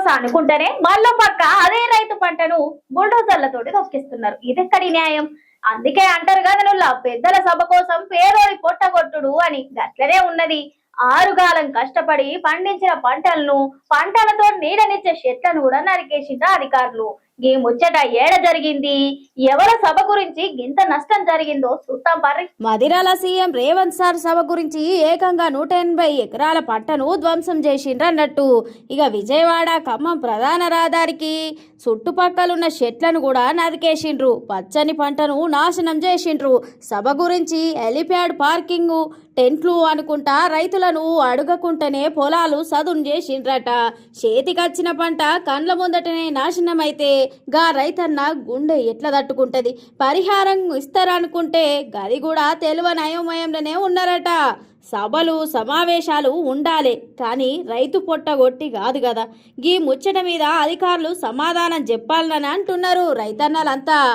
భరోసా అనుకుంటేనే మళ్ళీ పక్క అదే రైతు పంటను బుల్డోజర్లతోటి తొక్కిస్తున్నారు. ఇదెక్కడి న్యాయం? అందుకే అంటారు కదా నువ్వు పెద్దల సభ కోసం పేదోడి పొట్టగొట్టుడు అని. గట్లనే ఉన్నది. ఆరుగాలం కష్టపడి పండించిన పంటలతో నీడనిచ్చే చెట్లను కూడా నరికేసిండ్రు అధికారులు. ఈ ముచ్చట ఏడ జరిగింది, ఎవల సభ గురించి గింత నష్టం జరిగిందో చూస్తాం పర్రి. మదిరాల సీఎం రేవంత్ సార్ సభ గురించి ఏకంగా 180 ఎకరాల పంటను ధ్వంసం చేసిండ్రు అన్నట్టు. ఇక విజయవాడ ఖమ్మం ప్రధాన రహదారికి చుట్టుపక్కలున్న చెట్లను కూడా నరికేసిండ్రు. పచ్చని పంటను నాశనం చేసిండ్రు. సభ గురించి హెలిప్యాడ్ పార్కింగ్ టెంట్లు అనుకుంటా రైతులను అడగకుంటేనే పొలాలు సదును చేసిండ్రట. చేతికొచ్చిన పంట కండ్ల ముందటనే నాశనమైతే గా రైతన్న గుండె ఎట్లా తట్టుకుంటది? పరిహారం ఇస్తారనుకుంటే గది కూడా తెలివని అయోమయంలోనే ఉన్నారట. సభలు సమావేశాలు ఉండాలి కానీ రైతు పొట్టగొట్టి కాదు కదా. గీ ముచ్చట మీద అధికారులు సమాధానం చెప్పాలని అంటున్నారు రైతన్నలంతా.